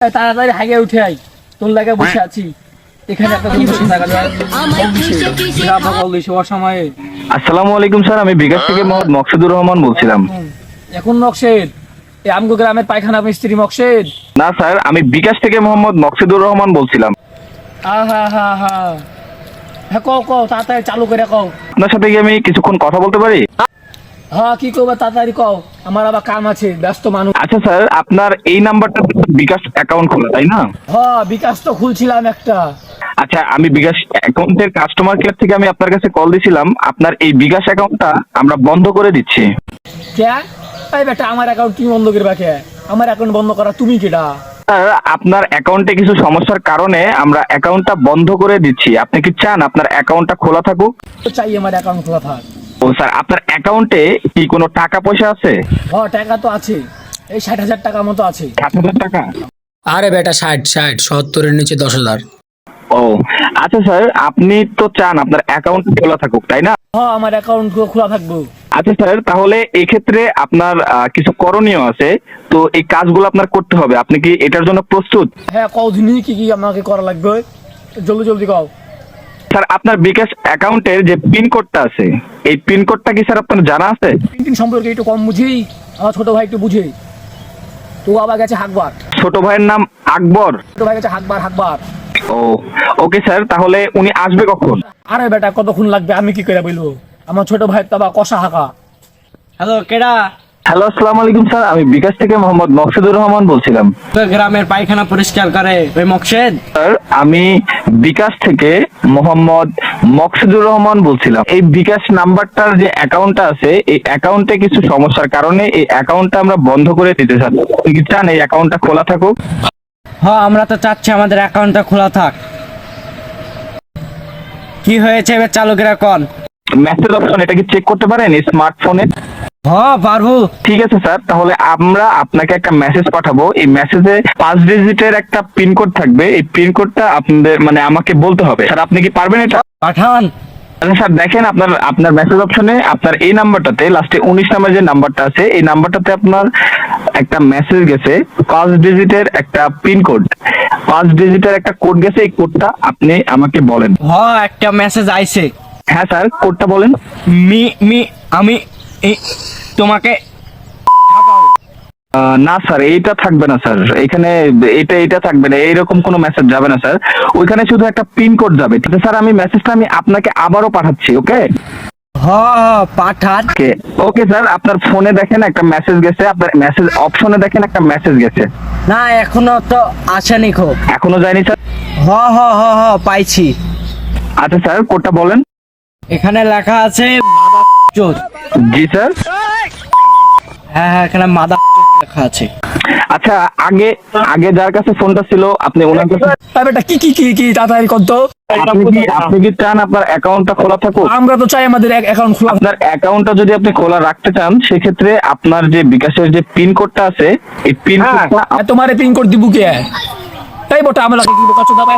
তাড়াতাড়ি হাগে উঠে আই, তোর লাগে বসে আছি এখানে একটা সময়ে। আসসালামু আলাইকুম স্যার, আমি বিকাশ থেকে মোহাম্মদ মকসুদুর রহমান বলছিলাম। এখন মকসেদ এই আমগো গ্রামের পায়খানা মিস্ত্রি মকসেদ? না স্যার, আমি বিকাশ থেকে মোহাম্মদ মকসুদুর রহমান বলছিলাম। হ্যাঁ কও কও, তাড়াতাড়ি চালু করে কও। আপনার সাথে কি আমি কিছুক্ষণ কথা বলতে পারি? হ্যাঁ কি করবা, তাড়াতাড়ি কও, আমার আবার কাম আছে, ব্যস্ত মানুষ। আচ্ছা স্যার, আপনার এই নাম্বারটা বিকাশ অ্যাকাউন্ট খোলা, তাই না? হ্যাঁ বিকাশ তো খুলছিলাম একটা। আচ্ছা, আমি বিকাশ অ্যাকাউন্টের কাস্টমার কেয়ার থেকে আমি আপনার কাছে কল দিছিলাম। আপনার এই বিকাশ অ্যাকাউন্টটা আমরা বন্ধ করে দিচ্ছি। কে? এই বেটা, আমার অ্যাকাউন্ট তুমি বন্ধ করবা কে? আমার অ্যাকাউন্ট বন্ধ করা তুমি কেডা? স্যার, আপনার অ্যাকাউন্টে কিছু সমস্যার কারণে আমরা অ্যাকাউন্টটা বন্ধ করে দিচ্ছি। আপনি কি চান আপনার অ্যাকাউন্টটা খোলা থাকুক? চাই আমার অ্যাকাউন্ট খোলা থাক। ও স্যার, আপনার অ্যাকাউন্টে কি কোনো টাকা পয়সা আছে? হ্যাঁ টাকা তো আছে, এই 60,000 টাকা মতো আছে। 60,000 টাকা? আরে বেটা 60 70-এর নিচে 10,000। ও আচ্ছা স্যার, আপনি তো চান আপনার অ্যাকাউন্ট খোলা থাকুক, তাই না? হ্যাঁ আমার অ্যাকাউন্ট খোলা থাকবো। আচ্ছা স্যার, তাহলে এই ক্ষেত্রে আপনার কিছু করণীয় আছে, তো এই কাজগুলো আপনার করতে হবে। আপনি কি এটার জন্য প্রস্তুত? হ্যাঁ কও দিনই কি কি আমাকে করা লাগবে, জলদি জলদি কও। স্যার, আপনার বিকাশ অ্যাকাউন্টের যে পিন কোডটা আছে, এই পিন কোডটা কি স্যার আপনার জানা আছে? প্রিন্টিং সম্পর্কে একটু কম বুঝি, আমার ছোট ভাই একটু বুঝে। তো আবার গেছে হাকবার, ছোট ভাইয়ের নাম আকবর? ছোট ভাই গেছে হাকবার। ও ওকে স্যার, তাহলে উনি আসবে কখন? আরে বেটা কতক্ষণ লাগবে আমি কি করে বলবো, আমার ছোট ভাই তো আবার কষা হাঁকা। হ্যালো কেডা? হ্যালো, আসসালামু আলাইকুম স্যার, আমি বিকাশ থেকে মোহাম্মদ মকসুদুর রহমান বলছিলাম। তো গ্রামের পায়খানা পরিষ্কার করে ওই মকসেদ? স্যার, আমি বিকাশ থেকে মোহাম্মদ মকসুদুর রহমান বলছিলাম। এই বিকাশ নাম্বারটার যে অ্যাকাউন্টটা আছে, এই অ্যাকাউন্টে কিছু সমস্যার কারণে এই অ্যাকাউন্টটা আমরা বন্ধ করে দিতে চাই। আপনি কি চান এই অ্যাকাউন্টটা খোলা থাকুক? হ্যাঁ আমরা তো চাচ্ছি আমাদের অ্যাকাউন্টটা খোলা থাক। কি হয়েছে এবার চালু করে কোন? মেসেজ অপশন, এটা কি চেক করতে পারেন স্মার্টফোনে? হ্যাঁ পারবো। ঠিক আছে স্যার, তাহলে আমরা আপনাকে একটা মেসেজ পাঠাবো। এই মেসেজে 5 ডিজিটের একটা পিন কোড থাকবে। এই পিন কোডটা আপনাদের আমাকে বলতে হবে। স্যার, আপনি কি পারবেন এটা? পাঠান। আচ্ছা স্যার, দেখেন আপনার মেসেজ অপশনে আপনার এই নাম্বারটাতে লাস্টে 19 নাম্বার যে নাম্বারটা আছে, এই নাম্বারটাতে আপনার একটা মেসেজ গেছে, 5 ডিজিটের একটা পিন কোড, 5 ডিজিটের একটা কোড গেছে। এই কোডটা আপনি আমাকে বলেন। হ্যাঁ একটা মেসেজ আইছে। হ্যাঁ স্যার, কোডটা বলেন। আমি তোমাকে না স্যার, এইটা থাকবে না স্যার, এখানে এটা থাকবে না, এইরকম কোনো মেসেজ যাবে না স্যার। ওইখানে শুধু একটা পিন কোড যাবে। ঠিক আছে স্যার, আমি মেসেজটা আপনাকে আবারও পাঠাচ্ছি। ওকে হ্যাঁ পাঠান। ওকে স্যার, আপনার ফোনে দেখেন একটা মেসেজ গেছে, আপনার মেসেজ অপশনে দেখেন একটা মেসেজ গেছে। না এখনো তো আসেনি খো। এখনো যায়নি স্যার? হ্যাঁ পাইছি। আচ্ছা স্যার, কোডটা বলেন। এখানে লেখা আছে জি স্যার। হ্যাঁ এখানে লেখা আছে। আচ্ছা, আগে যার কাছে ফোনটা ছিল আপনি ওনার কাছে এই বেটা কি কি কি কি তাড়াতাড়ি কর তো। আপনি কি চান আপনার অ্যাকাউন্টটা খোলা থাকুক? আমরা তো চাই আমাদের অ্যাকাউন্ট খোলা। আপনার অ্যাকাউন্টটা যদি আপনি খোলা রাখতে চান, সেক্ষেত্রে আপনার যে বিকাশের যে পিন কোডটা আছে, এই পিন কোডটা তোমার পিন কোড দিব কে? এই বটা আমরা কি বলছো দাদা?